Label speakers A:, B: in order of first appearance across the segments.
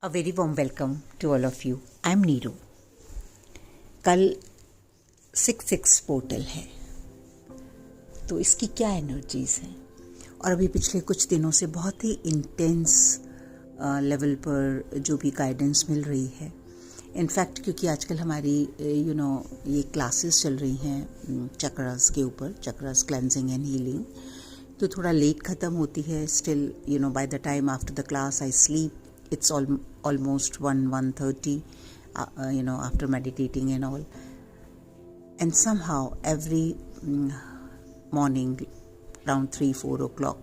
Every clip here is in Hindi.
A: A very warm welcome to all of you. I am Neeru. कल 6/6 पोर्टल है, तो इसकी क्या एनर्जीज हैं और अभी पिछले कुछ दिनों से बहुत ही इंटेंस लेवल पर जो भी गाइडेंस मिल रही है. इनफैक्ट क्योंकि आजकल हमारी ये क्लासेस चल रही हैं चक्रास के ऊपर, चक्रास क्लेंजिंग एंड हीलिंग, तो थोड़ा लेट ख़त्म होती है. Still by the time after the class I sleep. It's almost 1:30, after meditating and all. And somehow every morning around 3-4 o'clock,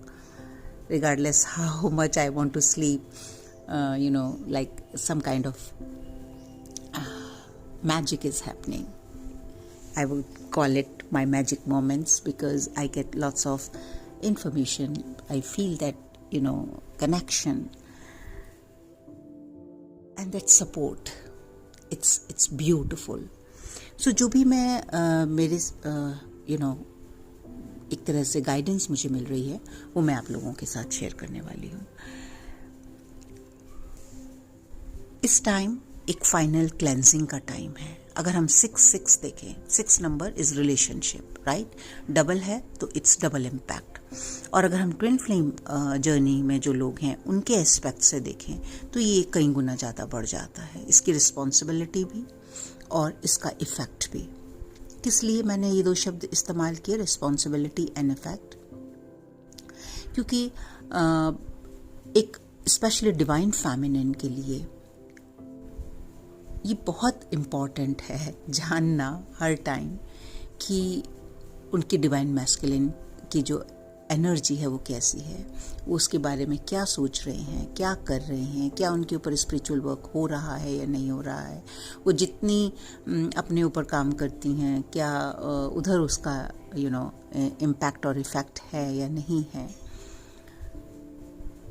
A: regardless how much I want to sleep, like some kind of magic is happening. I would call it my magic moments because I get lots of information. I feel that, connection. And that support, it's beautiful. So जो भी मैं मेरे एक तरह से गाइडेंस मुझे मिल रही है वो मैं आप लोगों के साथ शेयर करने वाली हूँ. इस टाइम एक फाइनल क्लेंजिंग का टाइम है. अगर हम 6/6 देखें, 6 number is relationship, right. Double है तो इट्स डबल इम्पैक्ट. और अगर हम ट्विन फ्लेम जर्नी में जो लोग हैं उनके एस्पेक्ट से देखें तो ये कई गुना ज़्यादा बढ़ जाता है. इसकी रिस्पॉन्सिबिलिटी भी और इसका इफ़ेक्ट भी. किस लिए मैंने ये दो शब्द इस्तेमाल किए, रिस्पॉन्सिबिलिटी एंड इफ़ेक्ट? क्योंकि एक स्पेशली डिवाइन फेमिनिन के लिए ये बहुत इम्पॉर्टेंट है जानना हर टाइम कि उनकी डिवाइन मैस्कुलिन की जो एनर्जी है वो कैसी है, वो उसके बारे में क्या सोच रहे हैं, क्या कर रहे हैं, क्या उनके ऊपर स्पिरिचुअल वर्क हो रहा है या नहीं हो रहा है, वो जितनी अपने ऊपर काम करती हैं क्या उधर उसका इम्पैक्ट और इफ़ेक्ट है या नहीं है.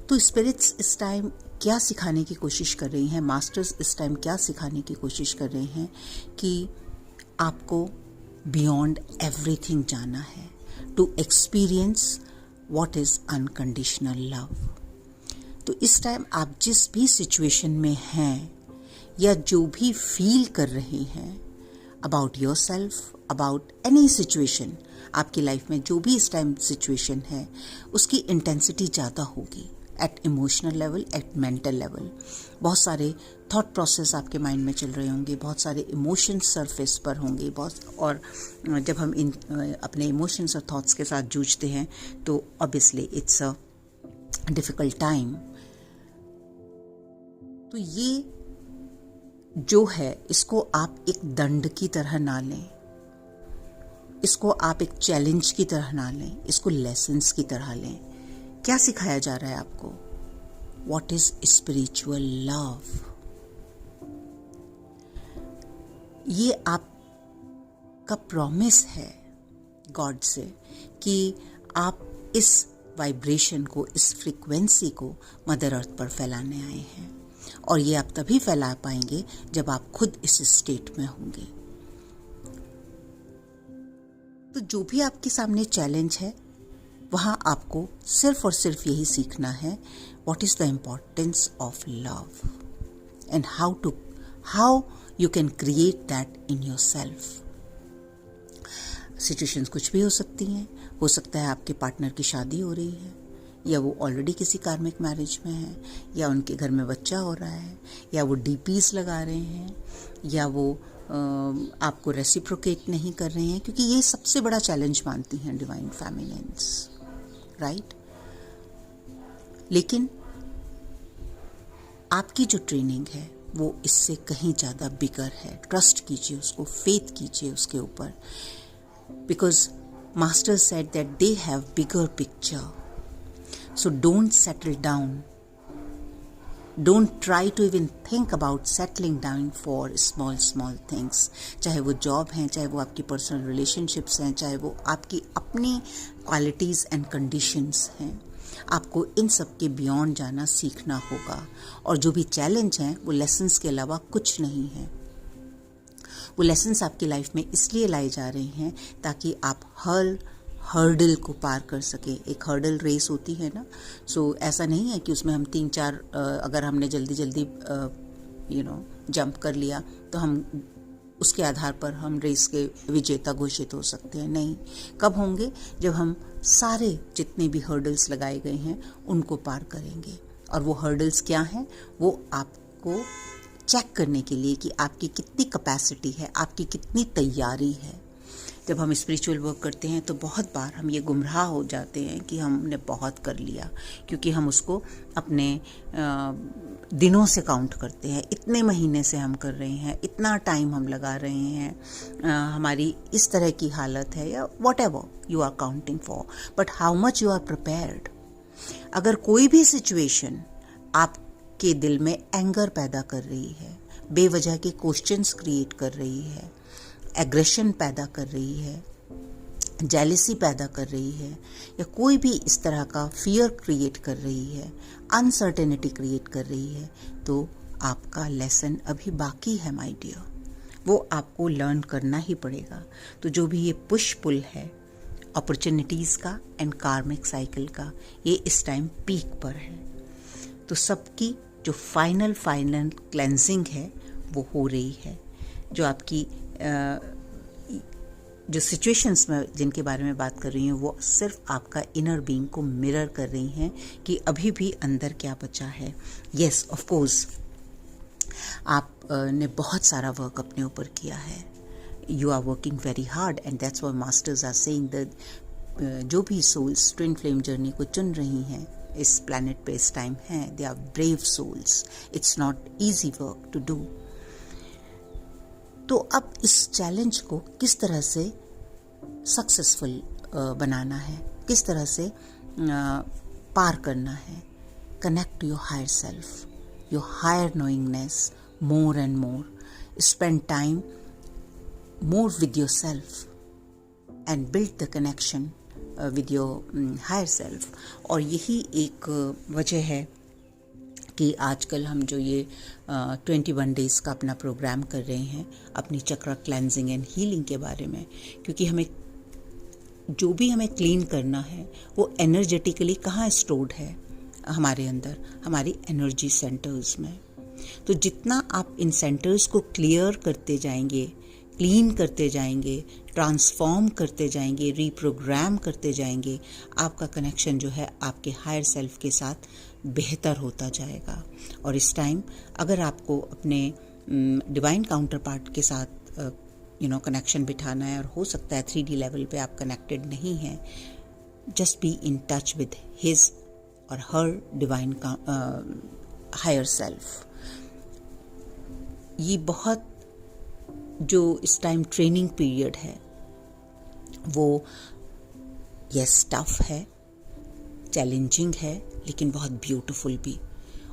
A: तो स्पिरिट्स इस टाइम क्या सिखाने की कोशिश कर रही हैं, मास्टर्स इस टाइम क्या सिखाने की कोशिश कर रहे हैं कि आपको बियॉन्ड एवरीथिंग जाना है, to experience what is unconditional love. तो इस टाइम आप जिस भी सिचुएशन में हैं या जो भी फील कर रहे हैं about your self, about any situation, आपकी लाइफ में जो भी इस टाइम सिचुएशन है उसकी इंटेंसिटी ज़्यादा होगी. At emotional level, at mental level बहुत सारे थॉट प्रोसेस आपके माइंड में चल रहे होंगे, बहुत सारे इमोशंस सरफेस पर होंगे और जब हम अपने इमोशंस और थॉट्स के साथ जूझते हैं तो obviously it's a difficult time. तो ये जो है इसको आप एक दंड की तरह ना लें, इसको आप एक चैलेंज की तरह ना लें, इसको लेसन्स की तरह लें. क्या सिखाया जा रहा है आपको? What is spiritual love? ये आपका प्रॉमिस है गॉड से कि आप इस वाइब्रेशन को, इस फ्रीक्वेंसी को मदर अर्थ पर फैलाने आए हैं. और ये आप तभी फैला पाएंगे जब आप खुद इस स्टेट में होंगे. तो जो भी आपके सामने चैलेंज है वहाँ आपको सिर्फ और सिर्फ यही सीखना है, what is the importance of love and how you can create that in your self. Situations कुछ भी हो सकती हैं. हो सकता है आपके पार्टनर की शादी हो रही है, या वो ऑलरेडी किसी कार्मिक मैरिज में है, या उनके घर में बच्चा हो रहा है, या वो डीपीज लगा रहे हैं, या वो आपको रेसिप्रोकेट नहीं कर रहे हैं, क्योंकि ये सबसे बड़ा चैलेंज मानती हैं डिवाइन फेमिनिन्स, राइट. लेकिन आपकी जो ट्रेनिंग है वो इससे कहीं ज़्यादा बिगर है. ट्रस्ट कीजिए उसको, फेथ कीजिए उसके ऊपर, because master said that they have bigger picture. So don't settle down. Don't try to even think about settling down for small things. चाहे वो जॉब हैं, चाहे वो आपकी पर्सनल रिलेशनशिप्स हैं, चाहे वो आपकी अपनी क्वालिटीज़ एंड कंडीशंस हैं. आपको इन सब के बियॉन्ड जाना सीखना होगा. और जो भी चैलेंज हैं वो लेसन्स के अलावा कुछ नहीं है. वो लेसन्स आपकी लाइफ में इसलिए लाए जा रहे हैं ताकि आप हर्डल को पार कर सके। एक हर्डल रेस होती है ना, सो ऐसा नहीं है कि उसमें हम 3-4 अगर हमने जल्दी जल्दी जंप कर लिया तो हम उसके आधार पर हम रेस के विजेता घोषित हो सकते हैं। नहीं, कब होंगे? जब हम सारे जितने भी हर्डल्स लगाए गए हैं उनको पार करेंगे। और वो हर्डल्स क्या हैं? वो आपको चेक करने के लिए कि आपकी कितनी कैपेसिटी है, आपकी कितनी तैयारी है। जब हम स्पिरिचुअल वर्क करते हैं तो बहुत बार हम ये गुमराह हो जाते हैं कि हमने बहुत कर लिया, क्योंकि हम उसको अपने दिनों से काउंट करते हैं। इतने महीने से हम कर रहे हैं, इतना टाइम हम लगा रहे हैं, हमारी इस तरह की हालत है, या whatever you are counting for, but how much you are prepared. अगर कोई भी सिचुएशन आपके दिल में एंगर पैदा कर रही है, बेवजह के क्वेश्चंस क्रिएट कर रही है, एग्रेशन पैदा कर रही है, जेलिसी पैदा कर रही है, या कोई भी इस तरह का फियर क्रिएट कर रही है, अनसर्टेनिटी क्रिएट कर रही है, तो आपका लेसन अभी बाकी है माय डियर। वो आपको लर्न करना ही पड़ेगा। तो जो भी ये पुश पुल है अपॉर्चुनिटीज़ का एंड कार्मिक साइकिल का, ये इस टाइम पीक पर है। तो सबकी जो फाइनल क्लेंजिंग है वो हो रही है। जो आपकी जो सिचुएशंस में जिनके बारे में बात कर रही हूँ वो सिर्फ आपका इनर बीइंग को मिरर कर रही हैं कि अभी भी अंदर क्या बचा है। येस, ऑफ कोर्स आप ने बहुत सारा वर्क अपने ऊपर किया है। You are working very hard and that's why masters are saying that जो भी सोल्स ट्विन फ्लेम जर्नी को चुन रही हैं इस प्लैनेट पे इस टाइम हैं, they are brave souls. It's not easy work to do. तो अब इस चैलेंज को किस तरह से सक्सेसफुल बनाना है, किस तरह से पार करना है। Connect to your higher self, your higher knowingness more and more. Spend time more with yourself and build the connection with your higher self. और यही एक वजह है कि आजकल हम जो ये 21 डेज़ का अपना प्रोग्राम कर रहे हैं अपनी चक्रा क्लेंजिंग एंड हीलिंग के बारे में, क्योंकि हमें जो भी हमें क्लीन करना है वो एनर्जेटिकली कहाँ स्टोर्ड है हमारे अंदर, हमारी एनर्जी सेंटर्स में। तो जितना आप इन सेंटर्स को क्लियर करते जाएंगे, क्लीन करते जाएंगे, ट्रांसफॉर्म करते जाएंगे, रीप्रोग्राम करते जाएंगे, आपका कनेक्शन जो है आपके हायर सेल्फ के साथ बेहतर होता जाएगा। और इस टाइम अगर आपको अपने डिवाइन काउंटर पार्ट के साथ कनेक्शन बिठाना है, और हो सकता है 3D लेवल पे आप कनेक्टेड नहीं हैं, just be in touch with his और हर डिवाइन हायर सेल्फ। ये बहुत जो इस टाइम ट्रेनिंग पीरियड है वो यस टफ है, चैलेंजिंग है, लेकिन बहुत ब्यूटीफुल भी।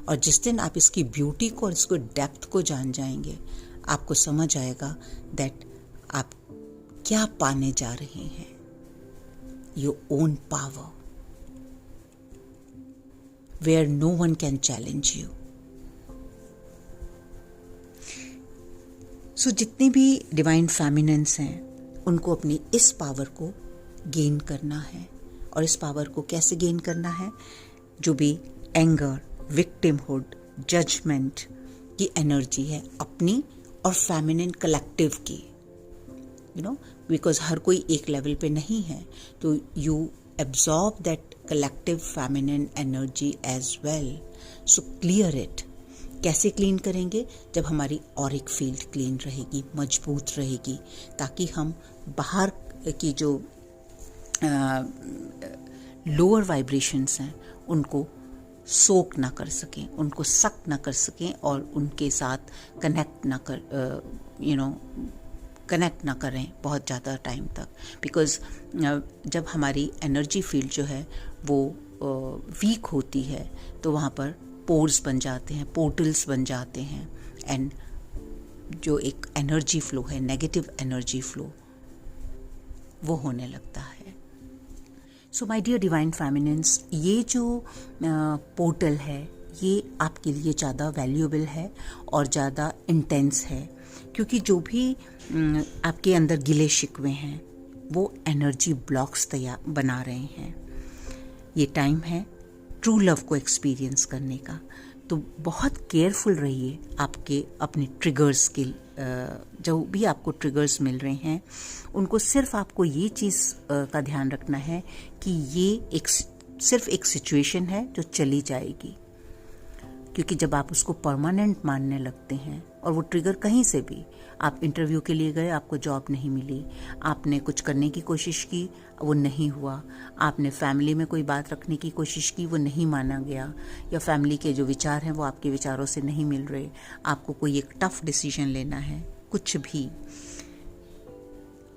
A: और जिस दिन आप इसकी ब्यूटी को और इसको डेप्थ को जान जाएंगे, आपको समझ आएगा दैट आप क्या पाने जा रहे हैं। Your own power where no one can challenge you. So जितने भी डिवाइन फेमिनिन्स हैं उनको अपनी इस पावर को गेन करना है। और इस पावर को कैसे गेन करना है? जो भी एंगर, विक्टिमहुड, जजमेंट की एनर्जी है अपनी और फेमिनिन कलेक्टिव की, बिकॉज हर कोई एक लेवल पे नहीं है, तो you absorb that collective feminine energy as well. So clear it. कैसे क्लीन करेंगे? जब हमारी ऑरिक फील्ड क्लीन रहेगी, मजबूत रहेगी, ताकि हम बाहर की जो लोअर वाइब्रेशंस हैं उनको सोक ना कर सकें, उनको सक ना कर सकें और उनके साथ कनेक्ट ना करें बहुत ज़्यादा टाइम तक। बिकॉज़ जब हमारी एनर्जी फील्ड जो है वो वीक होती है तो वहाँ पर पोर्स बन जाते हैं, पोर्टल्स बन जाते हैं, एंड जो एक एनर्जी फ्लो है, नेगेटिव एनर्जी फ्लो, वो होने लगता है। So my dear divine feminines, ये जो पोर्टल है ये आपके लिए ज़्यादा वैल्यूएबल है और ज़्यादा इंटेंस है, क्योंकि जो भी आपके अंदर गिले शिकवे हैं वो एनर्जी ब्लॉक्स तैयार बना रहे हैं। ये टाइम है ट्रू लव को एक्सपीरियंस करने का। तो बहुत केयरफुल रहिए आपके अपने ट्रिगर्स के, जो भी आपको ट्रिगर्स मिल रहे हैं उनको सिर्फ आपको ये चीज़ का ध्यान रखना है कि ये सिर्फ एक सिचुएशन है जो चली जाएगी। क्योंकि जब आप उसको परमानेंट मानने लगते हैं, और वो ट्रिगर कहीं से भी, आप इंटरव्यू के लिए गए, आपको जॉब नहीं मिली, आपने कुछ करने की कोशिश की, वो नहीं हुआ, आपने फैमिली में कोई बात रखने की कोशिश की, वो नहीं माना गया, या फैमिली के जो विचार हैं वो आपके विचारों से नहीं मिल रहे, आपको कोई एक टफ डिसीजन लेना है, कुछ भी।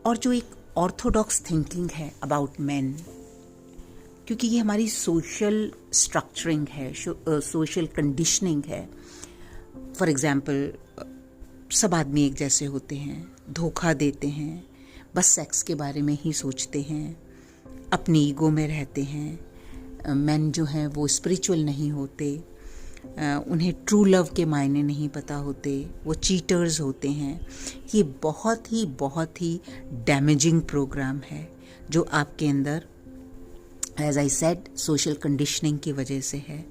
A: और जो एक ऑर्थोडॉक्स थिंकिंग है अबाउट मैन, क्योंकि ये हमारी सोशल स्ट्रक्चरिंग है, सोशल कंडीशनिंग है। फॉर एग्जाम्पल, सब आदमी एक जैसे होते हैं, धोखा देते हैं, बस सेक्स के बारे में ही सोचते हैं, अपनी ईगो में रहते हैं। मैन जो हैं वो स्पिरिचुअल नहीं होते, उन्हें ट्रू लव के मायने नहीं पता होते, वो चीटर्स होते हैं। ये बहुत ही डैमेजिंग प्रोग्राम है जो आपके अंदर, as I said, social conditioning की वजह से है।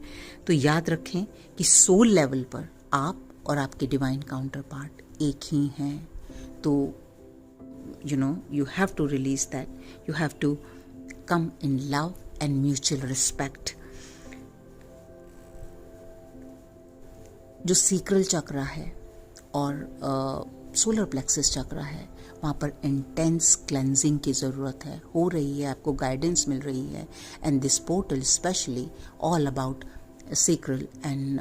A: तो याद रखें कि सोल लेवल पर आप और आपके डिवाइन काउंटर पार्ट एक ही हैं। तो you have to release that. You have to come in love and mutual respect. जो सीक्रल चक्र है और सोलर प्लेक्सस चक्र है, वहाँ पर इंटेंस क्लेंजिंग की ज़रूरत है, हो रही है, आपको गाइडेंस मिल रही है। And this portal specially all about sacral and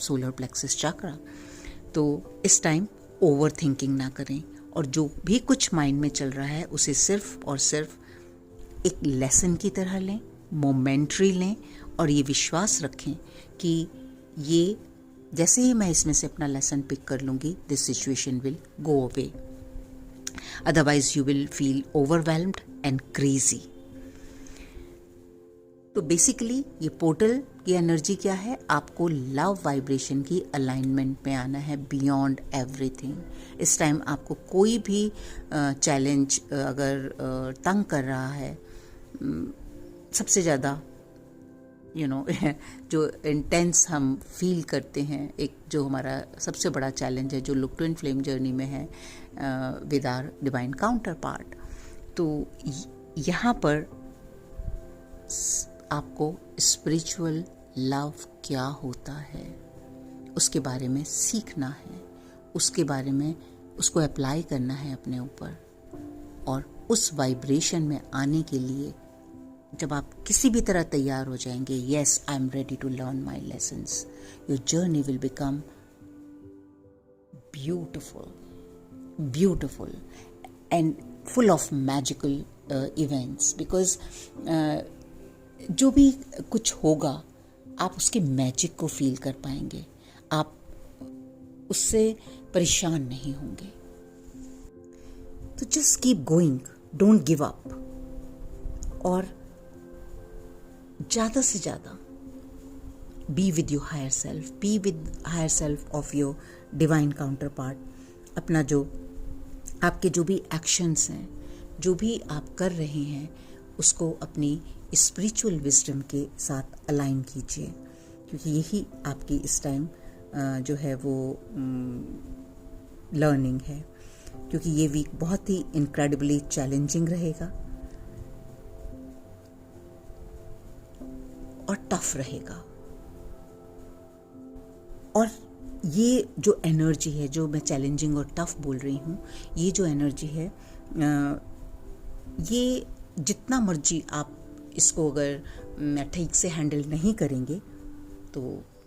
A: solar plexus chakra. तो इस टाइम ओवर थिंकिंग ना करें, और जो भी कुछ माइंड में चल रहा है उसे सिर्फ और सिर्फ एक लेसन की तरह लें, मोमेंट्री लें, और ये विश्वास रखें कि ये जैसे ही मैं इसमें से अपना लेसन पिक कर लूँगी, this situation will go away. Otherwise you will feel overwhelmed and crazy. तो बेसिकली ये पोर्टल की एनर्जी क्या है, आपको लव वाइब्रेशन की अलाइनमेंट में आना है, बियॉन्ड एवरीथिंग। इस टाइम आपको कोई भी चैलेंज अगर तंग कर रहा है, सबसे ज़्यादा जो इंटेंस हम फील करते हैं, एक जो हमारा सबसे बड़ा चैलेंज है जो लोग ट्विन फ्लेम जर्नी में है with our divine counterpart. तो यहाँ पर आपको स्पिरिचुअल लव क्या होता है उसके बारे में सीखना है, उसके बारे में उसको अप्लाई करना है अपने ऊपर। और उस वाइब्रेशन में आने के लिए जब आप किसी भी तरह तैयार हो जाएंगे, yes I am ready to learn my lessons, your journey will become beautiful and full of magical events. Because जो भी कुछ होगा आप उसके मैजिक को फील कर पाएंगे, आप उससे परेशान नहीं होंगे। तो just keep going, don't give up, और ज़्यादा से ज़्यादा be with your higher self, be with higher self of your divine counterpart. अपना जो आपके जो भी एक्शंस हैं, जो भी आप कर रहे हैं, उसको अपनी स्पिरिचुअल विजडम के साथ अलाइन कीजिए, क्योंकि यही आपकी इस टाइम जो है वो लर्निंग है। क्योंकि ये वीक बहुत ही इनक्रेडिबली चैलेंजिंग रहेगा और टफ रहेगा। और ये जो एनर्जी है, जो मैं चैलेंजिंग और टफ बोल रही हूँ, ये जो एनर्जी है, ये जितना मर्जी आप इसको अगर ठीक से हैंडल नहीं करेंगे तो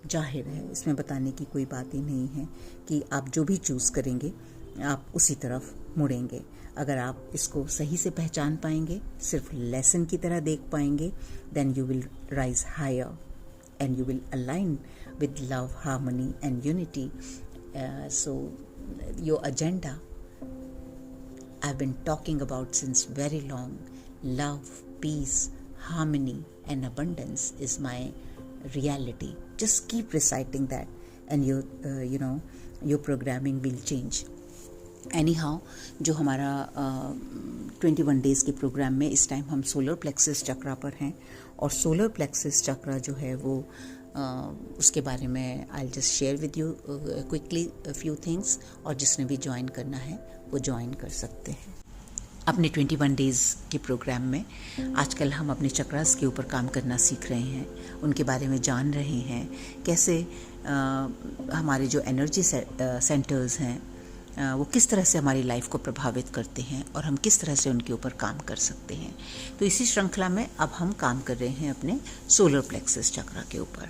A: जाहिर है इसमें बताने की कोई बात ही नहीं है कि आप जो भी चूज़ करेंगे आप उसी तरफ मुड़ेंगे। अगर आप इसको सही से पहचान पाएंगे, सिर्फ लेसन की तरह देख पाएंगे, then you will rise higher and you will align with love, harmony and unity. So your agenda I've been talking about since very long. Love, peace, harmony and abundance is my reality. Just keep reciting that and your programming will change. Any how जो हमारा 21 डेज़ के प्रोग्राम में इस टाइम हम सोलर प्लेक्सस चक्रा पर हैं, और सोलर प्लेक्सस चक्रा जो है वो उसके बारे में I just share with you quickly few things, और जिसने भी ज्वाइन करना है वो ज्वाइन कर सकते हैं अपने 21 डेज़ के प्रोग्राम में। आजकल हम अपने चक्रास के ऊपर काम करना सीख रहे हैं, उनके बारे में जान रहे हैं, कैसे हमारे जो एनर्जी सेंटर्स हैं वो किस तरह से हमारी लाइफ को प्रभावित करते हैं और हम किस तरह से उनके ऊपर काम कर सकते हैं। तो इसी श्रृंखला में अब हम काम कर रहे हैं अपने सोलर प्लेक्सस चक्रा के ऊपर।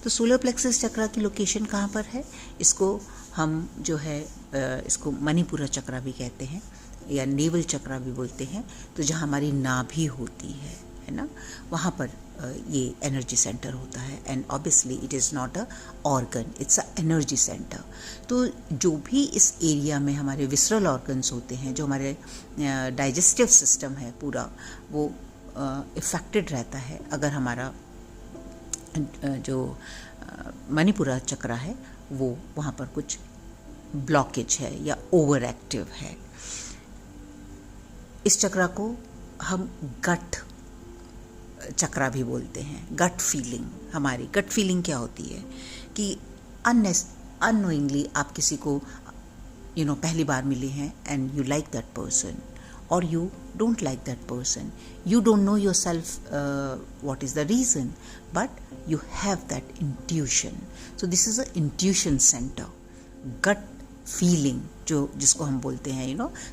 A: तो सोलर प्लेक्सस चक्रा की लोकेशन कहाँ पर है? इसको हम जो है इसको मणिपुरा चक्रा भी कहते हैं या नेवल चक्रा भी बोलते हैं। तो जहाँ हमारी नाभि होती है ना, वहाँ पर ये एनर्जी सेंटर होता है। And obviously it is not a organ, it's a energy centre. तो जो भी इस एरिया में हमारे विसरल ऑर्गन्स होते हैं, जो हमारे डाइजेस्टिव सिस्टम है पूरा, वो इफेक्टेड रहता है अगर हमारा जो मणिपुरा चक्रा है वो वहाँ पर कुछ ब्लॉकेज है या ओवर एक्टिव है। इस चक्रा को हम गट चक्रा भी बोलते हैं। गट फीलिंग, हमारी गट फीलिंग क्या होती है कि अननोइंगली आप किसी को पहली बार मिले हैं and you like that person और you don't like that person, you don't know yourself what is the reason, but you have that intuition. So this is a intuition centre, gut feeling जिसको हम बोलते हैं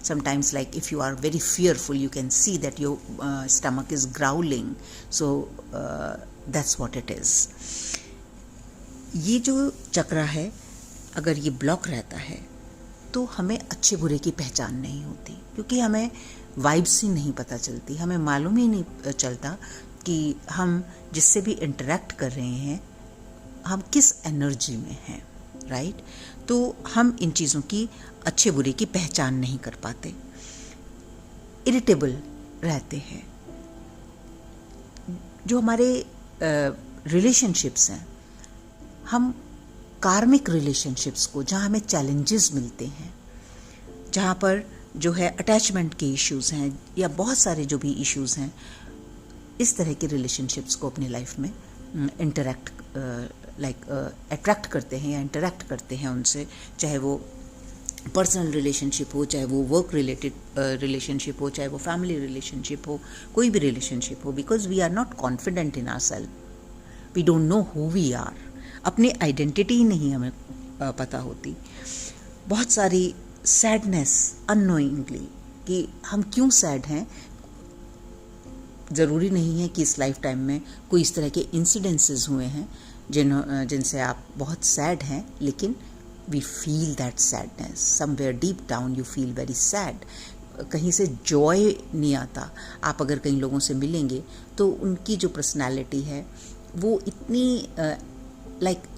A: sometimes like if you are very fearful you can see that your stomach is growling, so that's what it is. ये जो चक्रा है अगर ये ब्लॉक रहता है तो हमें अच्छे बुरे की पहचान नहीं होती, क्योंकि हमें वाइब्स ही नहीं पता चलती, हमें मालूम ही नहीं चलता कि हम जिससे भी इंटरेक्ट कर रहे हैं हम किस एनर्जी में हैं, राइट? तो हम इन चीज़ों की अच्छे बुरे की पहचान नहीं कर पाते, इरिटेबल रहते हैं। जो हमारे रिलेशनशिप्स हैं, हम कार्मिक रिलेशनशिप्स को, जहाँ हमें चैलेंजेस मिलते हैं, जहाँ पर जो है अटैचमेंट के इश्यूज़ हैं या बहुत सारे जो भी इश्यूज़ हैं, इस तरह के रिलेशनशिप्स को अपनी लाइफ में अट्रैक्ट करते हैं या इंटरेक्ट करते हैं उनसे, चाहे वो पर्सनल रिलेशनशिप हो, चाहे वो वर्क रिलेटेड रिलेशनशिप हो, चाहे वो फैमिली रिलेशनशिप हो, कोई भी रिलेशनशिप हो, because we are not confident in ourselves, we don't know who we are, अपनी आइडेंटिटी ही नहीं हमें पता होती। बहुत सारी सैडनेस अननोइंगली कि हम क्यों सैड हैं, ज़रूरी नहीं है कि इस लाइफ टाइम में कोई इस तरह के इंसिडेंसेस हुए हैं जिनसे आप बहुत सैड हैं, लेकिन we feel that sadness somewhere deep down, you feel very sad. कहीं से जॉय नहीं आता। आप अगर कई लोगों से मिलेंगे तो उनकी जो पर्सनालिटी है वो इतनी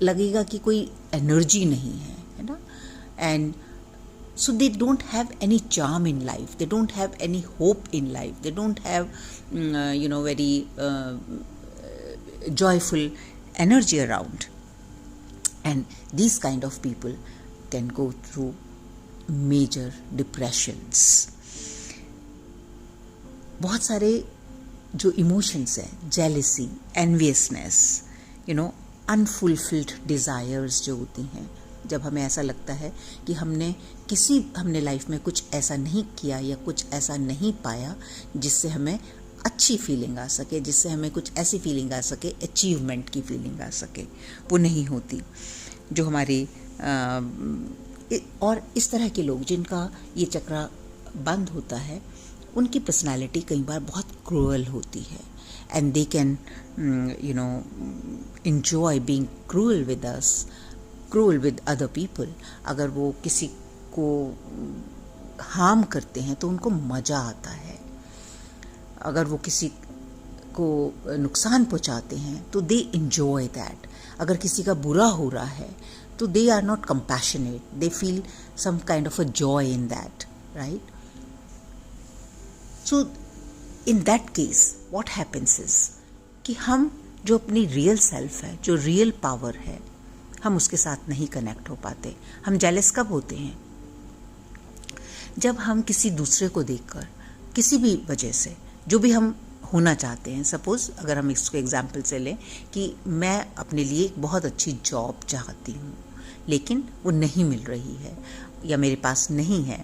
A: लगेगा कि कोई एनर्जी नहीं है ना। And so they don't have any charm in life, they don't have any hope in life, they don't have very joyful energy around, and these kind of people can go through major depressions. बहुत सारे जो इमोशंस हैं, jealousy, enviousness, unfulfilled desires जो होती हैं, जब हमें ऐसा लगता है कि हमने लाइफ में कुछ ऐसा नहीं किया या कुछ ऐसा नहीं पाया जिससे हमें अच्छी फीलिंग आ सके, जिससे हमें कुछ ऐसी फीलिंग आ सके, अचीवमेंट की फीलिंग आ सके, वो नहीं होती। जो हमारी और इस तरह के लोग जिनका ये चक्रा बंद होता है, उनकी पर्सनालिटी कई बार बहुत क्रूअल होती है, and they can enjoy being cruel with us, cruel with other people. अगर वो किसी को हार्म करते हैं तो उनको मज़ा आता है, अगर वो किसी को नुकसान पहुंचाते हैं तो दे इंजॉय दैट। अगर किसी का बुरा हो रहा है तो they are not compassionate, they feel some kind of a joy in that, right? So in that case what happens is कि हम जो अपनी रियल सेल्फ है, जो रियल पावर है, हम उसके साथ नहीं कनेक्ट हो पाते। हम जेलस कब होते हैं? जब हम किसी दूसरे को देखकर किसी भी वजह से जो भी हम होना चाहते हैं, सपोज़ अगर हम इसको एग्जाम्पल से लें कि मैं अपने लिए एक बहुत अच्छी जॉब चाहती हूँ लेकिन वो नहीं मिल रही है या मेरे पास नहीं है,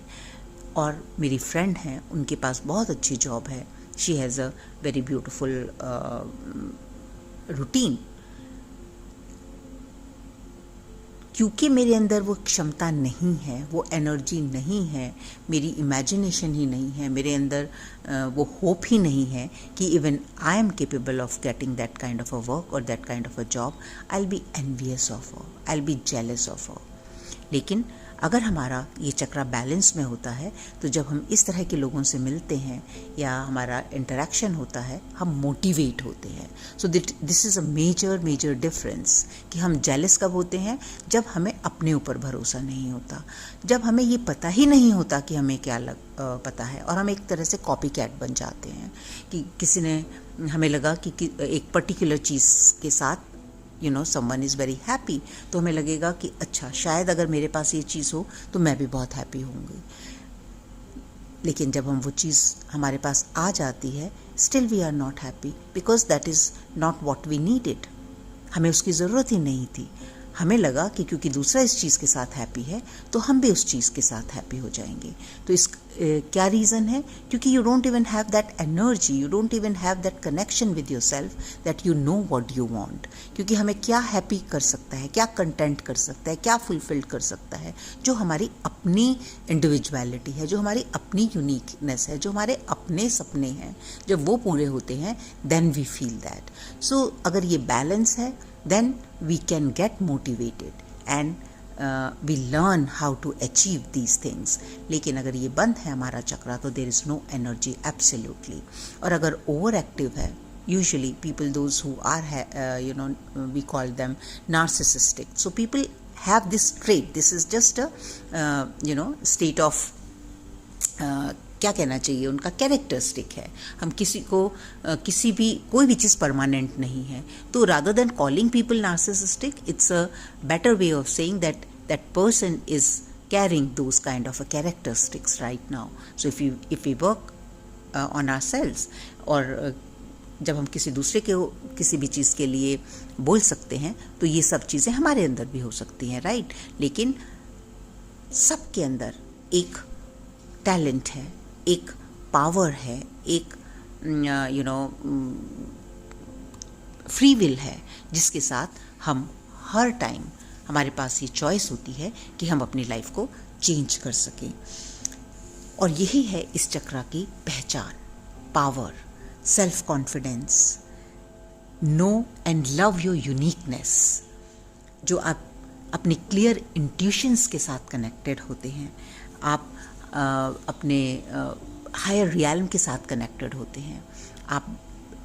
A: और मेरी फ्रेंड हैं उनके पास बहुत अच्छी जॉब है, she has a very beautiful routine, क्योंकि मेरे अंदर वो क्षमता नहीं है, वो एनर्जी नहीं है, मेरी इमेजिनेशन ही नहीं है, मेरे अंदर वो होप ही नहीं है कि even I am capable of getting that kind of a work और that kind of a job, I will be envious of her, I will be jealous of her. लेकिन अगर हमारा ये चक्रा बैलेंस में होता है तो जब हम इस तरह के लोगों से मिलते हैं या हमारा इंटरेक्शन होता है, हम मोटिवेट होते हैं। So this is a major difference कि हम जेलस कब होते हैं, जब हमें अपने ऊपर भरोसा नहीं होता, जब हमें ये पता ही नहीं होता कि हमें क्या पता है, और हम एक तरह से कॉपी कैट बन जाते हैं कि किसी ने, हमें लगा कि एक पर्टिकुलर चीज़ के साथ समवन इज़ वेरी हैप्पी, तो हमें लगेगा कि अच्छा शायद अगर मेरे पास ये चीज़ हो तो मैं भी बहुत हैप्पी होंगी। लेकिन जब हम वो चीज़ हमारे पास आ जाती है, still we are not happy because that is not what we needed. हमें उसकी ज़रूरत ही नहीं थी, हमें लगा कि क्योंकि दूसरा इस चीज़ के साथ हैप्पी है तो हम भी उस चीज़ के साथ हैप्पी हो जाएंगे। तो इस क्या रीज़न है? क्योंकि you don't even have that energy, you don't even have that connection with your self that you know what you want. क्योंकि हमें क्या हैप्पी कर सकता है, क्या कंटेंट कर सकता है, क्या फुलफिल्ड कर सकता है, जो हमारी अपनी इंडिविजुअलिटी है, जो हमारी अपनी यूनिकनेस है, जो हमारे अपने सपने हैं, जब वो पूरे होते हैं देन वी फील दैट। सो अगर ये बैलेंस है then we can get motivated and we learn how to achieve these things। लेकिन अगर ये बंद है हमारा चक्रा तो there is no energy absolutely। और अगर over active है, usually people those who are we call them narcissistic, so people have this trait, this is just a state of क्या कहना चाहिए, उनका कैरेक्टरिस्टिक है। हम किसी को कोई भी चीज़ परमानेंट नहीं है, तो rather than calling people narcissistic, it's a better way of saying that person is carrying those kind of a characteristics right now. So if we work on ourselves, और जब हम किसी दूसरे के किसी भी चीज़ के लिए बोल सकते हैं तो ये सब चीज़ें हमारे अंदर भी हो सकती हैं, राइट। लेकिन सबके अंदर एक टैलेंट है, एक पावर है, एक फ्री विल है, जिसके साथ हम हर टाइम, हमारे पास ये चॉइस होती है कि हम अपनी लाइफ को चेंज कर सकें। और यही है इस चक्रा की पहचान, power, self confidence, know and love your uniqueness. जो आप अपने क्लियर इंट्यूशंस के साथ कनेक्टेड होते हैं, आप अपने हायर रियल्म के साथ कनेक्टेड होते हैं, आप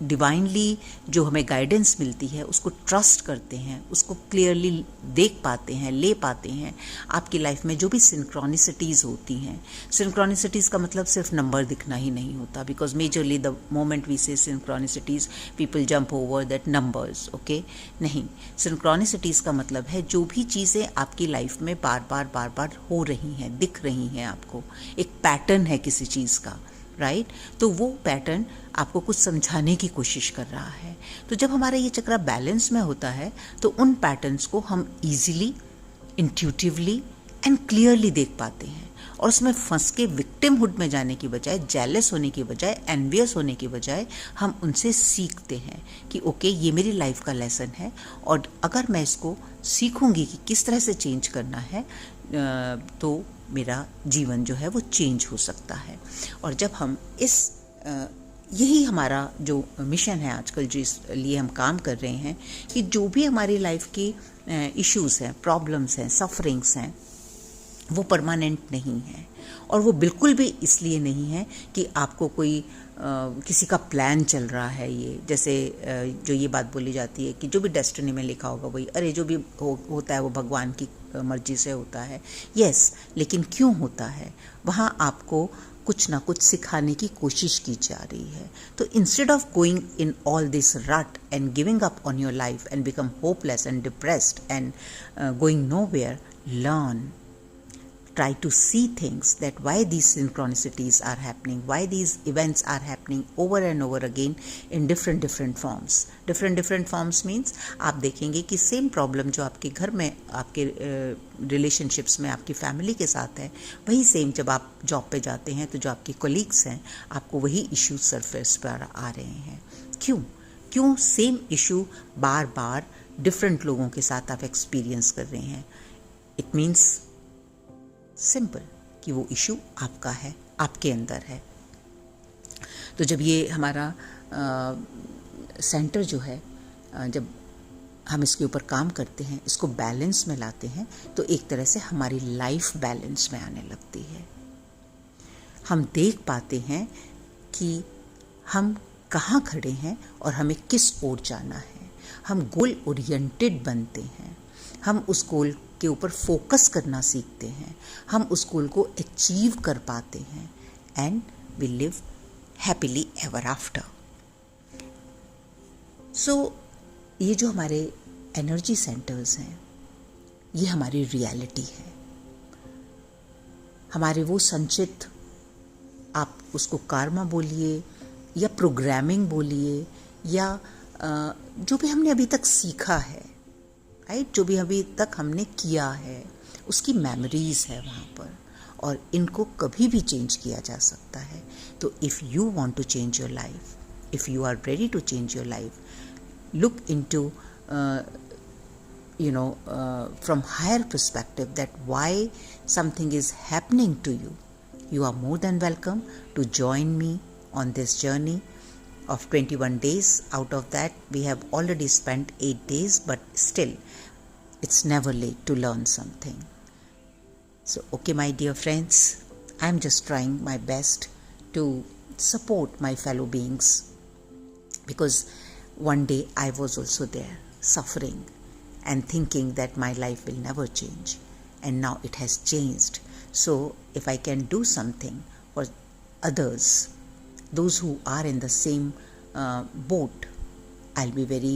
A: डिवाइनली जो हमें गाइडेंस मिलती है उसको ट्रस्ट करते हैं, उसको क्लियरली देख पाते हैं, ले पाते हैं। आपकी लाइफ में जो भी सिंक्रोनिसिटीज़ होती हैं, सिंक्रोनिसिटीज़ का मतलब सिर्फ नंबर दिखना ही नहीं होता, because majorly the moment we say synchronicities people jump over that numbers, okay. नहीं, सिंक्रोनिसिटीज़ का मतलब है जो भी चीज़ें आपकी लाइफ में बार बार हो रही हैं, दिख रही हैं आपको, एक पैटर्न है किसी चीज़ का, राइट। तो वो पैटर्न आपको कुछ समझाने की कोशिश कर रहा है। तो जब हमारा ये चक्रा बैलेंस में होता है तो उन पैटर्न्स को हम इजीली, इंट्यूटिवली एंड क्लियरली देख पाते हैं, और उसमें फंस के विक्टिमहुड में जाने की बजाय, जेलस होने की बजाय, एनवियस होने की बजाय, हम उनसे सीखते हैं कि ओके ये मेरी लाइफ का लेसन है, और अगर मैं इसको सीखूंगी कि किस तरह से चेंज करना है तो मेरा जीवन जो है वो चेंज हो सकता है। और जब हम यही हमारा जो मिशन है आजकल, जिस लिए हम काम कर रहे हैं, कि जो भी हमारी लाइफ की इश्यूज़ हैं, प्रॉब्लम्स हैं, सफरिंग्स हैं, वो परमानेंट नहीं है। और वो बिल्कुल भी इसलिए नहीं है कि आपको कोई किसी का प्लान चल रहा है। ये जैसे जो ये बात बोली जाती है कि जो भी डेस्टिनी में लिखा होगा वही, अरे जो भी होता है वो भगवान की मर्जी से होता है। यस, लेकिन क्यों होता है? वहाँ आपको कुछ ना कुछ सिखाने की कोशिश की जा रही है। तो instead of going in all this rut and giving up on your life and become hopeless and depressed and going nowhere, learn, try to see things that why these synchronicities are happening, why these events are happening over and over again in different forms. Different forms means आप देखेंगे कि सेम प्रॉब्लम जो आपके घर में, आपके रिलेशनशिप्स में, आपकी फैमिली के साथ है, वही सेम जब आप जॉब पे जाते हैं तो जो आपके कोलीग्स हैं, आपको वही इश्यूज सरफेस पर आ रहे हैं. क्यों सेम इशू बार बार डिफरेंट लोगों के साथ आप एक्सपीरियंस कर रहे हैं? इट मीन्स सिंपल कि वो इशू आपका है, आपके अंदर है. तो जब ये हमारा सेंटर जो है, जब हम इसके ऊपर काम करते हैं, इसको बैलेंस में लाते हैं, तो एक तरह से हमारी लाइफ बैलेंस में आने लगती है. हम देख पाते हैं कि हम कहाँ खड़े हैं और हमें किस ओर जाना है. हम गोल ओरिएंटेड बनते हैं. हम उस गोल के ऊपर फोकस करना सीखते हैं. हम उस गोल को अचीव कर पाते हैं. And we live happily ever after. So ये जो हमारे एनर्जी सेंटर्स हैं, ये हमारी रियलिटी है. हमारे वो संचित, आप उसको कार्मा बोलिए या प्रोग्रामिंग बोलिए, या जो भी हमने अभी तक सीखा है, राइट, जो भी अभी तक हमने किया है, उसकी मेमोरीज है वहाँ पर, और इनको कभी भी चेंज किया जा सकता है. तो if you want to change your life, if you are ready to change your life, look into from higher perspective that why something is happening to you. You are more than welcome to join me on this journey of 21 days. Out of that we have already spent 8 days, but still it's never late to learn something. So okay, my dear friends, I'm just trying my best to support my fellow beings, because one day I was also there, suffering and thinking that my life will never change, and now it has changed. So if I can do something for others, those who are in the same boat, I'll be very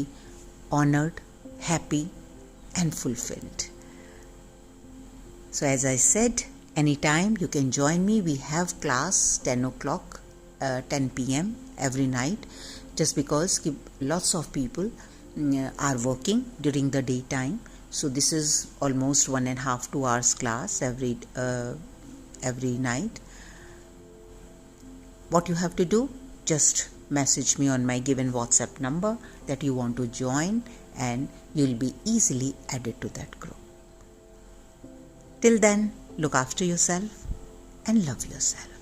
A: honored, happy and fulfilled. So as I said, anytime you can join me. We have class 10 o'clock, 10 p.m. every night, just because lots of people are working during the daytime. So this is almost 1.5 to 2 hours class every night. What you have to do, just message me on my given WhatsApp number that you want to join, and you'll be easily added to that group. Till then, look after yourself and love yourself.